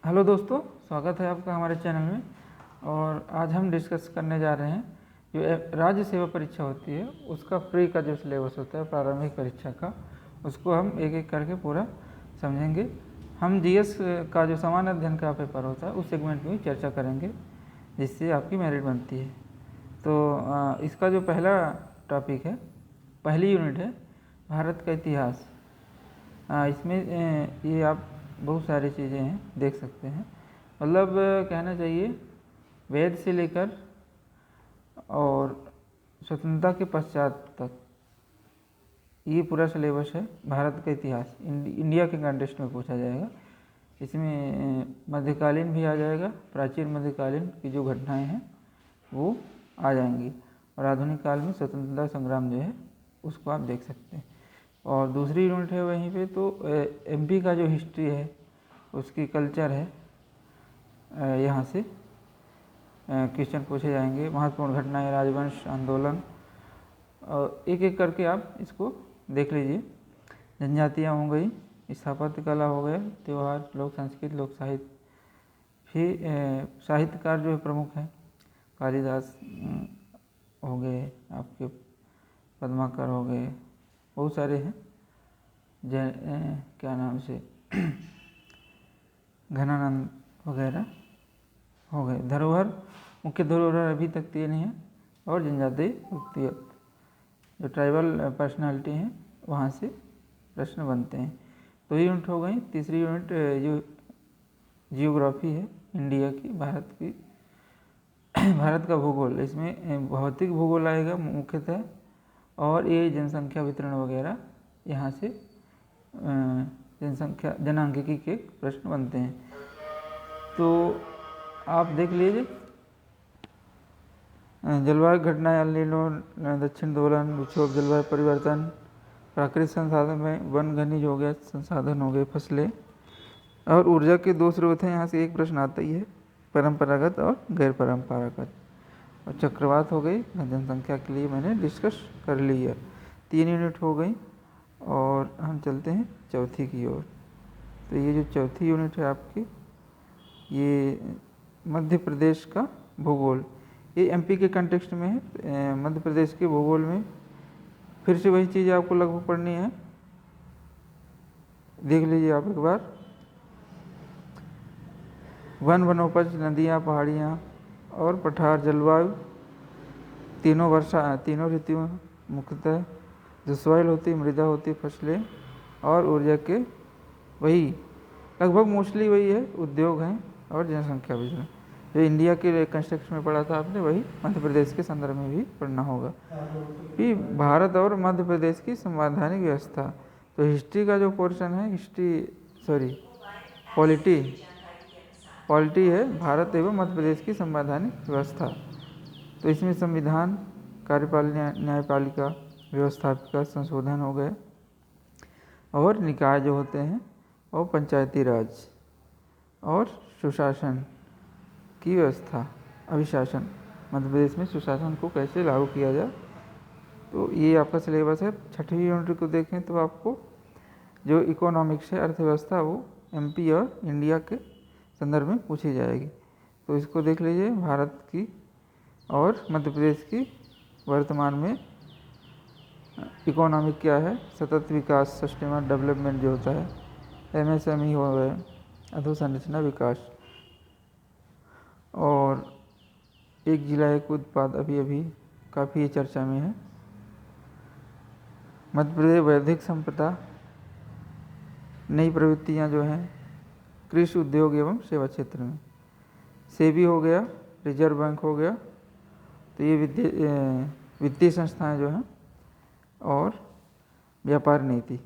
Hello दोस्तों, स्वागत है आपका हमारे चैनल में। और आज हम डिस्कस करने जा रहे हैं जो राज्य सेवा परीक्षा होती है उसका प्री का जो सिलेबस होता है प्रारंभिक परीक्षा का, उसको हम एक एक करके पूरा समझेंगे। हम जीएस का जो सामान्य अध्ययन का पेपर होता है उस सेगमेंट में चर्चा करेंगे जिससे आपकी मेरिट बनती है। तो इसका जो पहला टॉपिक है, पहली यूनिट है भारत का इतिहास। इसमें ये आप बहुत सारी चीज़ें हैं देख सकते हैं, मतलब कहना चाहिए वेद से लेकर और स्वतंत्रता के पश्चात तक ये पूरा सिलेबस है भारत का इतिहास। इंडिया के कंटेक्स्ट में पूछा जाएगा। इसमें मध्यकालीन भी आ जाएगा, प्राचीन मध्यकालीन की जो घटनाएं हैं वो आ जाएंगी, और आधुनिक काल में स्वतंत्रता संग्राम जो है उसको आप देख सकते हैं। और दूसरी यूनिट है वहीं पे तो एमपी का जो हिस्ट्री है उसकी कल्चर है, यहाँ से क्वेश्चन पूछे जाएंगे। महत्वपूर्ण घटनाएं, राजवंश, आंदोलन, और एक एक करके आप इसको देख लीजिए। जनजातियाँ हो गई, स्थापत्य कला हो गए, त्यौहार, लोक संस्कृति, लोक साहित्य। फिर साहित्यकार जो है प्रमुख हैं, कालिदास हो गए, आपके पद्माकर हो गए, बहुत सारे हैं। क्या नाम से घनानंद वगैरह हो गए। धरोहर, मुख्य धरोहर अभी तक 3 है, और जनजातीय व्यक्तिगत जो ट्राइबल पर्सनालिटी हैं वहाँ से प्रश्न बनते हैं। तो ये यूनिट हो गई। तीसरी यूनिट जो जियोग्राफी है इंडिया की, भारत का भूगोल। इसमें भौतिक भूगोल आएगा मुख्यतः, और ये जनसंख्या वितरण वगैरह यहाँ से जनसंख्या जनांकिकी के प्रश्न बनते हैं। तो आप देख लीजिए, जलवायु घटनाएं, अल नीनो, दक्षिण दोलन, विक्षोभ, जलवायु परिवर्तन, प्राकृतिक संसाधन में वन खनिज हो गया, संसाधन हो गए, फसलें, और ऊर्जा के 2 स्रोत हैं। यहाँ से एक प्रश्न आता ही है, परंपरागत और गैर परंपरागत। और चक्रवात हो गई, जनसंख्या के लिए मैंने डिस्कस कर ली है। 3 यूनिट हो गई, और हम चलते हैं चौथी की ओर। तो ये जो चौथी यूनिट है आपकी, ये मध्य प्रदेश का भूगोल। ये एमपी के कंटेक्स्ट में है। मध्य प्रदेश के भूगोल में फिर से वही चीज़ आपको लगभग पढ़नी है, देख लीजिए आप एक बार। वन, वनोपज, नदियाँ, पहाड़ियाँ और पठार, जलवायु, तीनों ऋतुओं मुख्यतः, जो सॉइल होती, मृदा होती, फसलें, और ऊर्जा के वही लगभग मोस्टली वही है, उद्योग हैं और जनसंख्या वितरण। जो इंडिया के कंस्ट्रक्शन में पढ़ा था आपने, वही मध्य प्रदेश के संदर्भ में भी पढ़ना होगा। फिर भारत और मध्य प्रदेश की संवैधानिक व्यवस्था। तो हिस्ट्री का जो पोर्शन है, पॉलिटी है भारत एवं मध्य प्रदेश की संवैधानिक व्यवस्था। तो इसमें संविधान, कार्यपालिका, न्यायपालिका, व्यवस्थापिका, संशोधन हो गए, और निकाय जो होते हैं, और पंचायती राज और सुशासन की व्यवस्था, अभिशासन। मध्य प्रदेश में सुशासन को कैसे लागू किया जाए, तो ये आपका सिलेबस है। छठवीं यूनिट को देखें तो आपको जो इकोनॉमिक्स है, अर्थव्यवस्था, वो एमपी और इंडिया के संदर्भ में पूछी जाएगी। तो इसको देख लीजिए, भारत की और मध्य प्रदेश की वर्तमान में इकोनॉमिक क्या है, सतत विकास, सस्टेनेबल डेवलपमेंट जो होता है, एमएसएमई हो गए, अधोसंरचना विकास, और एक जिला एक उत्पाद अभी काफ़ी चर्चा में है। मध्य प्रदेश वैश्विक संपदा, नई प्रवृत्तियाँ जो हैं कृषि, उद्योग एवं सेवा क्षेत्र में। सेबी हो गया, रिजर्व बैंक हो गया, तो ये वित्तीय संस्थाएं जो हैं, और व्यापार नीति।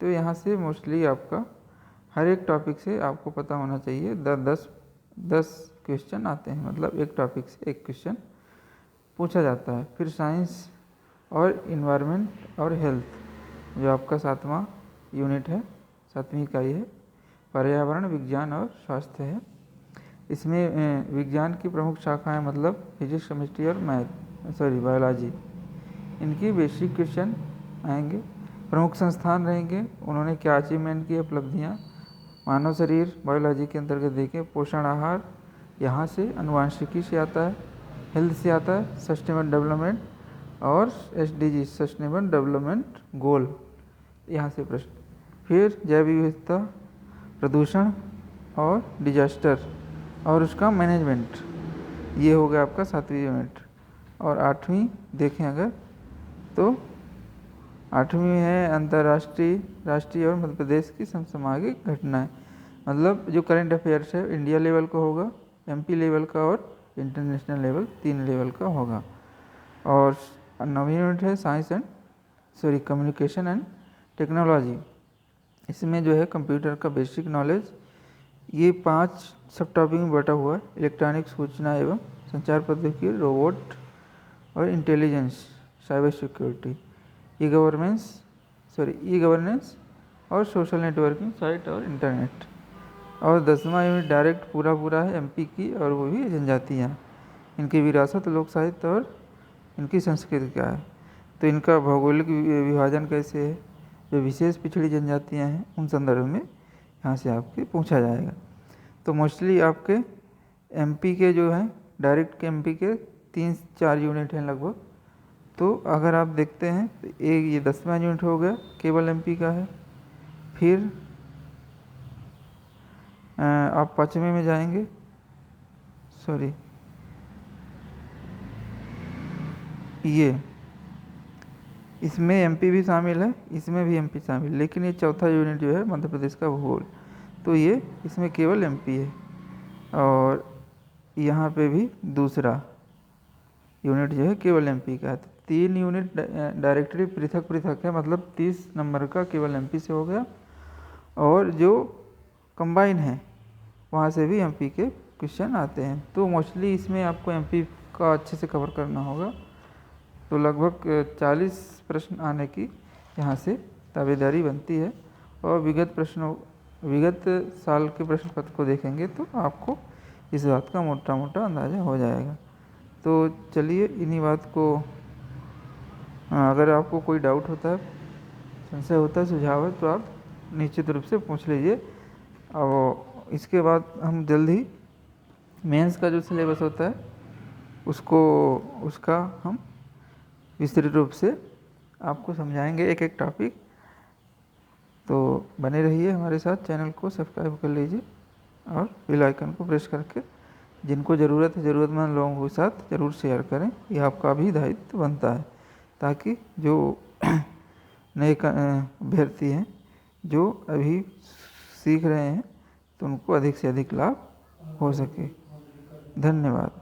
तो यहाँ से मोस्टली आपका हर एक टॉपिक से आपको पता होना चाहिए, 10 क्वेश्चन आते हैं, मतलब एक टॉपिक से एक क्वेश्चन पूछा जाता है। फिर साइंस और इन्वायरमेंट और हेल्थ जो आपका 7वां यूनिट है, 7वीं इकाई है। पर्यावरण, विज्ञान और स्वास्थ्य है। इसमें विज्ञान की प्रमुख शाखाएं, मतलब फिजिक्स, केमिस्ट्री और बायोलॉजी, इनकी बेसिक क्वेश्चन आएंगे। प्रमुख संस्थान रहेंगे, उन्होंने क्या अचीवमेंट की, उपलब्धियाँ, मानव शरीर बायोलॉजी के अंतर्गत देखें, पोषण आहार यहाँ से अनुवांशिकी से आता है, हेल्थ से आता है, सस्टेनेबल डेवलपमेंट और SDG सस्टेनेबल डेवलपमेंट गोल, यहाँ से प्रश्न। फिर जैव विविधता, प्रदूषण और डिजास्टर और उसका मैनेजमेंट, ये हो गया आपका 7वीं यूनिट। और 8वीं देखें अगर तो 8वीं में है अंतर्राष्ट्रीय, राष्ट्रीय और मध्य प्रदेश की समसामयिक घटनाएं, मतलब जो करंट अफेयर्स है इंडिया लेवल का होगा, MP लेवल का और इंटरनेशनल लेवल, 3 लेवल का होगा। और 9वीं यूनिट है science and communication and technology, इसमें जो है कंप्यूटर का बेसिक नॉलेज, ये 5 सब टॉपिक में बटा हुआ है, इलेक्ट्रॉनिक सूचना एवं संचार प्रौद्योगिकी, रोबोट और intelligence, cyber security, e governance और सोशल नेटवर्किंग साइट और इंटरनेट। और 10वां यूनिट डायरेक्ट पूरा है MP की, और वो भी जनजातियाँ, इनकी विरासत, लोक साहित्य और इनकी संस्कृति क्या है। तो इनका भौगोलिक विभाजन कैसे है, जो विशेष पिछड़ी जनजातियाँ हैं उन संदर्भ में यहाँ से आपके पूछा जाएगा। तो मोस्टली आपके MP के जो हैं डायरेक्ट के MP के 3-4 यूनिट हैं लगभग। तो अगर आप देखते हैं तो एक ये 10वां यूनिट हो गया, केवल MP का है। फिर आप 5वें में जाएंगे, ये इसमें MP भी शामिल है, इसमें भी MP शामिल, लेकिन ये 4था यूनिट जो है मध्य प्रदेश का भूगोल, तो ये इसमें केवल MP है। और यहाँ पे भी दूसरा यूनिट जो है केवल MP का है। तो 3 यूनिट डायरेक्टली पृथक है, मतलब 30 नंबर का केवल MP से हो गया। और जो कंबाइन है वहाँ से भी MP के क्वेश्चन आते हैं। तो मोस्टली इसमें आपको MP का अच्छे से कवर करना होगा। तो लगभग 40 प्रश्न आने की यहाँ से दावेदारी बनती है। और विगत साल के प्रश्न पत्र को देखेंगे तो आपको इस बात का मोटा अंदाज़ा हो जाएगा। तो चलिए इन्हीं बात को, अगर आपको कोई डाउट होता है, संशय होता है, सुझाव है, तो आप निश्चित रूप से पूछ लीजिए। और इसके बाद हम जल्द ही मेंस का जो सिलेबस होता है उसका हम विस्तृत रूप से आपको समझाएंगे, एक टॉपिक। तो बने रहिए हमारे साथ, चैनल को सब्सक्राइब कर लीजिए और बेल आइकन को प्रेस करके जिनको ज़रूरत है, ज़रूरतमंद लोगों के साथ ज़रूर शेयर करें। यह आपका भी दायित्व बनता है, ताकि जो नए अभ्यर्थी हैं जो अभी सीख रहे हैं तो उनको अधिक से अधिक लाभ हो सके। धन्यवाद।